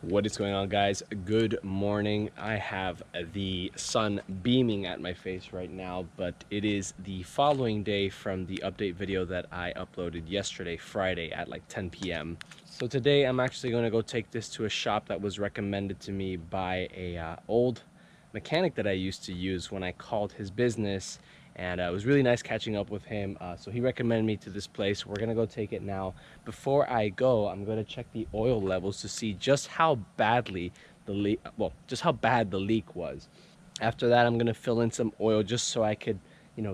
What is going on, guys? Good morning. I have the sun beaming at my face right now, but it is the following day from the update video that I uploaded yesterday, Friday at like 10 p.m. So today I'm actually going to go take this to a shop that was recommended to me by a old mechanic that I used to use when I called his business. And it was really nice catching up with him. So he recommended me to this place. We're gonna go take it now. Before I go, I'm gonna check the oil levels to see just how badly the leak, just how bad the leak was. After that, I'm gonna fill in some oil just so I could,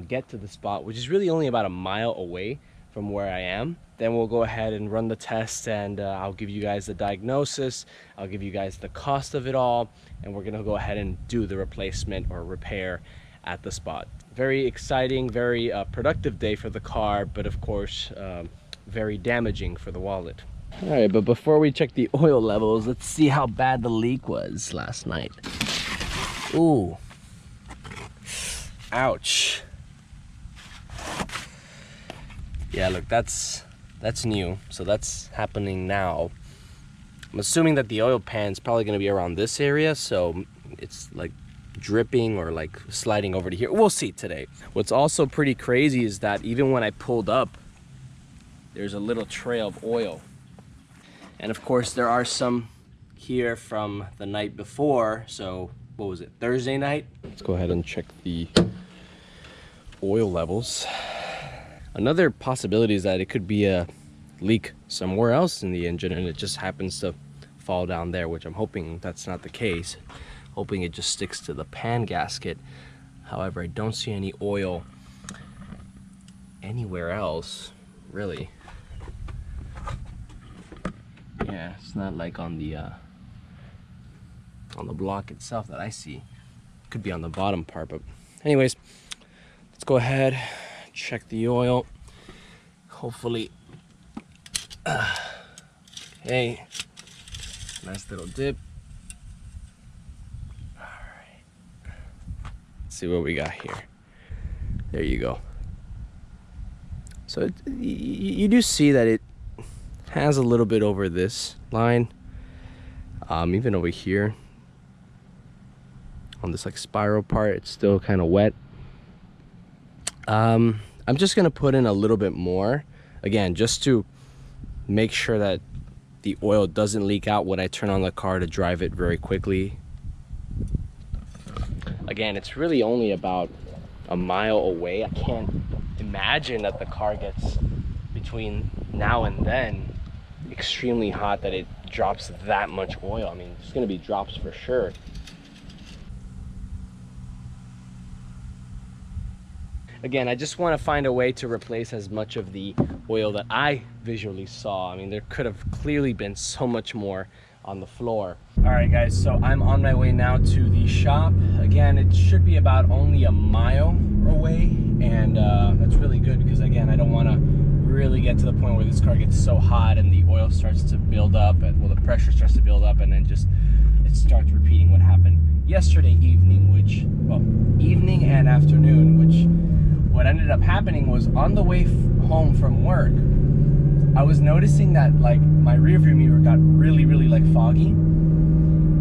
get to the spot, which is really only about a mile away from where I am. Then we'll go ahead and run the test, and I'll give you guys the diagnosis. I'll give you guys the cost of it all, and we're gonna go ahead and do the replacement or repair at the spot. Very exciting, very productive day for the car, but of course very damaging for the wallet. All right, but before we check the oil levels, let's see how bad the leak was last night. Ooh, ouch. Yeah, look, that's new, so that's happening now. I'm assuming that the oil pan is probably going to be around this area, so it's like dripping or like sliding over to here. We'll see today. What's also pretty crazy is that even when I pulled up, there's a little trail of oil. And of course there are some here from the night before. So what was it, Thursday night? Let's go ahead and check the oil levels. Another possibility is that it could be a leak somewhere else in the engine and it just happens to fall down there, which I'm hoping that's not the case. Hoping it just sticks to the pan gasket. However, I don't see any oil anywhere else, really. Yeah, it's not like on the block itself that I see. Could be on the bottom part, but anyways, let's go ahead, check the oil. Hopefully, hey, nice little dip. See what we got here. There you go. So you do see that it has a little bit over this line, even over here on this like spiral part, it's still kind of wet. I'm just gonna put in a little bit more, again, just to make sure that the oil doesn't leak out when I turn on the car to drive it very quickly. Again, it's really only about a mile away. I can't imagine that the car gets, between now and then, extremely hot, that it drops that much oil. I mean, there's gonna be drops for sure. Again, I just want to find a way to replace as much of the oil that I visually saw. I mean, there could have clearly been so much more on the floor. All right, guys, so I'm on my way now to the shop. Again, it should be about only a mile away, and that's really good because, again, I don't want to really get to the point where this car gets so hot and the oil starts to build up, and well, the pressure starts to build up, and then just it starts repeating what happened yesterday evening, which, well, evening and afternoon, which what ended up happening was on the way home from work, I was noticing that like my rear view mirror got really like foggy,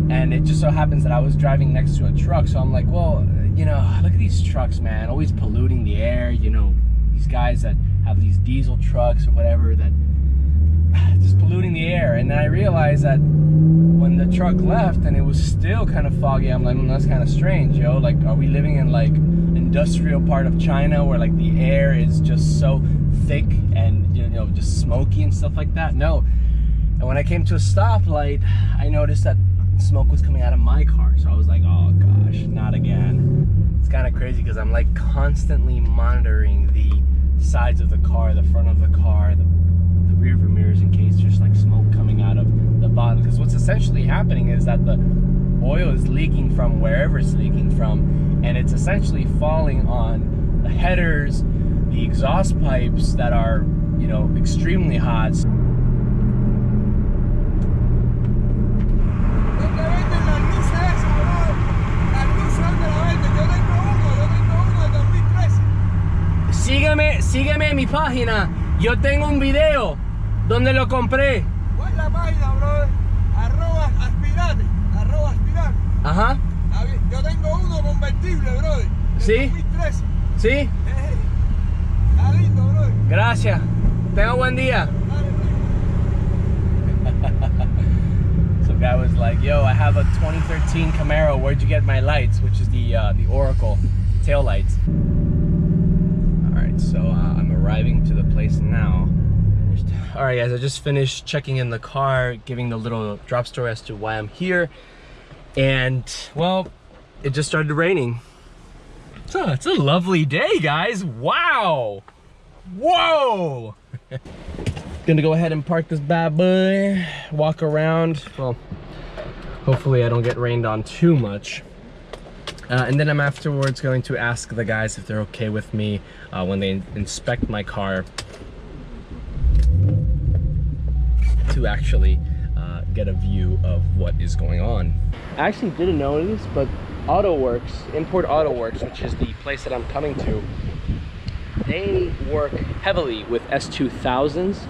and it just so happens that I was driving next to a truck, so I'm like, well, look at these trucks, man, always polluting the air. These guys that have these diesel trucks or whatever that just polluting the air. And then I realized that when the truck left and it was still kind of foggy, I'm like, that's kind of strange, yo. Like, are we living in like industrial part of China where like the air is just so thick and just smoky and stuff like that? No. And when I came to a stoplight, I noticed that smoke was coming out of my car. So I was like, oh gosh, not again. It's kind of crazy because I'm like constantly monitoring the sides of the car, the front of the car, the rear view mirrors, in case there's like smoke coming out of the bottom. Because what's essentially happening is that the oil is leaking from wherever it's leaking from, and it's essentially falling on the headers, the exhaust pipes that are, extremely hot. Sígueme en mi página. Yo tengo un video donde lo compré. ¿Cuál es la página, bro? Ajá. Yo tengo uno convertible, brother. ¿Sí? 2013. ¿Sí? Está lindo, brother. Gracias. Tenga buen día. So guy was like, yo, I have a 2013 Camaro. Where'd you get my lights? Which is the Oracle tail lights. All right, so I'm arriving to the place now. All right, guys, I just finished checking in the car, giving the little drop story as to why I'm here. And, well, it just started raining. So it's a lovely day, guys. Wow. Whoa. Gonna go ahead and park this bad boy, walk around. Well, hopefully I don't get rained on too much. And then I'm afterwards going to ask the guys if they're okay with me when they inspect my car to actually get a view of what is going on. I actually didn't know this, but Import Auto Works, which is the place that I'm coming to, they work heavily with S2000s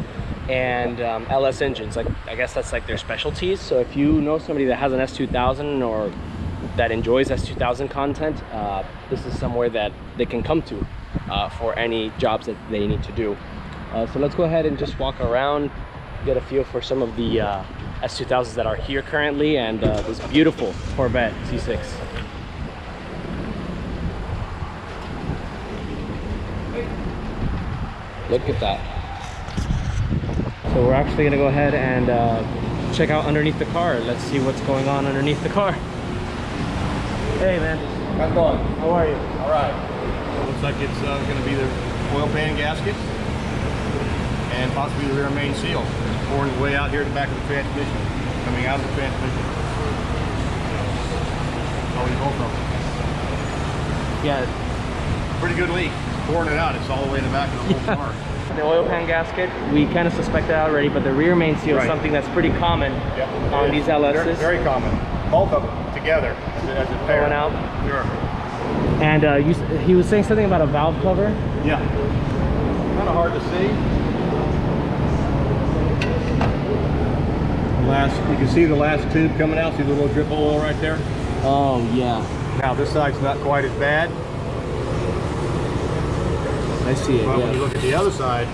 and LS engines. Like, I guess that's like their specialties. So if you know somebody that has an S2000 or that enjoys S2000 content, this is somewhere that they can come to for any jobs that they need to do. So let's go ahead and just walk around, get a feel for some of the S2000s that are here currently, and this beautiful Corvette C6. Look at that. So we're actually gonna go ahead and check out underneath the car. Let's see what's going on underneath the car. Hey man, how's it going? How are you? All right. Looks like it's going to be the oil pan gasket and possibly the rear main seal. It's pouring its way out here at the back of the transmission, coming out of the transmission. That's all we go from. Yeah. Pretty good leak. It's pouring it out. It's all the way in the back of the whole car. The oil pan gasket, we kind of suspect that already, but the rear main seal is something that's pretty common on these LSs. Very common. Both of them together as a pair. Going out. Sure. And he was saying something about a valve cover. Yeah. Kind of hard to see. You can see the last tube coming out. See the little drip of oil right there? Oh yeah. Now this side's not quite as bad. I see it. But yeah. when you look at the other side,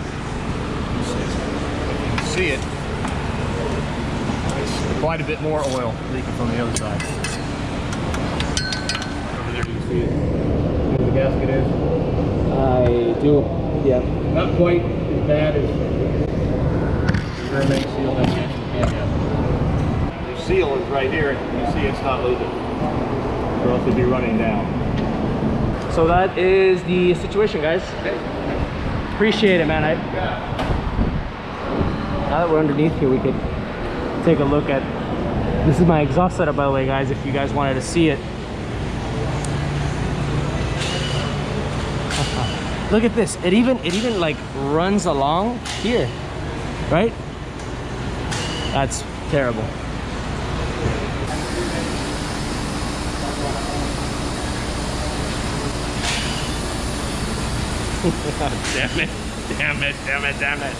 you can see it. It's quite a bit more oil leaking from the other side. Over there you can see it. Where the gasket is. I do. Yeah. Not quite as bad as the rear main seal that you actually can have. The seal is right here. You see it's not leaking, or else it'd be running down. So that is the situation, guys. Okay. Appreciate it, man. Now that we're underneath here, we could take a look at. This is my exhaust setup, by the way, guys. If you guys wanted to see it. Look at this. It even like runs along here, right? That's terrible. Damn it. Damn it, damn it, damn it.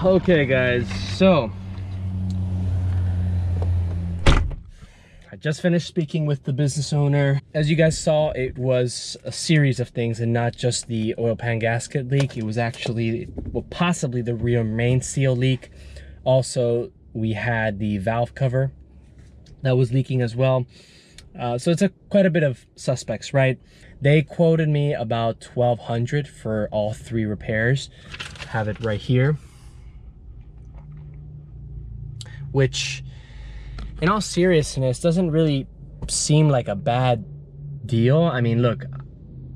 Okay, guys. So, I just finished speaking with the business owner. As you guys saw, it was a series of things and not just the oil pan gasket leak. It was actually, well, possibly the rear main seal leak. Also, we had the valve cover that was leaking as well. So it's quite a bit of suspects, right? They quoted me about $1,200 for all 3 repairs. Have it right here. Which, in all seriousness, doesn't really seem like a bad deal. I mean, look,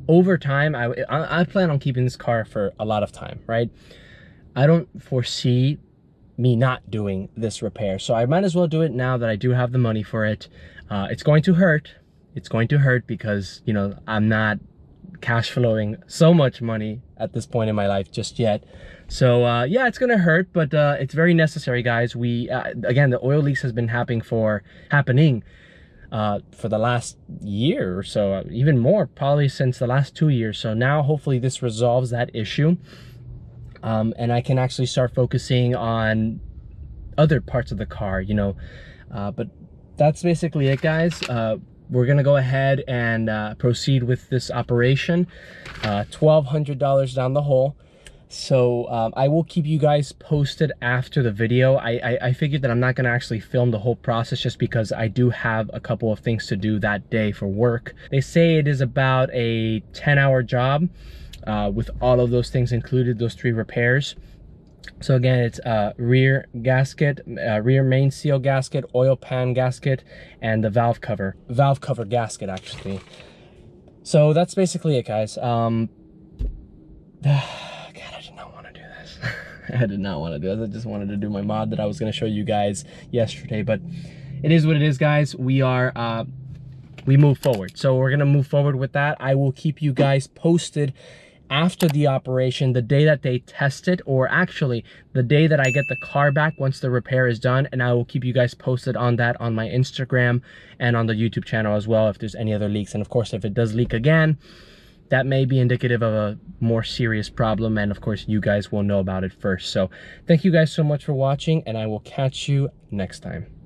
over time, I plan on keeping this car for a lot of time, right? I don't foresee me not doing this repair, so I might as well do it now that I do have the money for it. It's going to hurt. It's going to hurt because, you know, I'm not cash flowing so much money at this point in my life just yet. So yeah, it's gonna hurt, but it's very necessary, guys. We again, the oil leaks has been happening for the last year or so, even more, probably since the last 2 years. So now hopefully this resolves that issue, and I can actually start focusing on other parts of the car, you know. But that's basically it, guys. We're gonna go ahead and proceed with this operation. $1,200 down the hole. So I will keep you guys posted after the video. I figured that I'm not gonna actually film the whole process just because I do have a couple of things to do that day for work. They say it is about a 10-hour job with all of those things included, those 3 repairs. So again, it's rear gasket, rear main seal gasket, oil pan gasket, and the valve cover gasket actually. So that's basically it, guys. I did not want to do this. I just wanted to do my mod that I was going to show you guys yesterday, but it is what it is, guys. We move forward. So we're going to move forward with that. I will keep you guys posted after the operation, the day that they test it, or actually the day that I get the car back once the repair is done, and I will keep you guys posted on that on my Instagram and on the YouTube channel as well if there's any other leaks. And of course, if it does leak again, that may be indicative of a more serious problem, and of course you guys will know about it first. So thank you guys so much for watching, and I will catch you next time.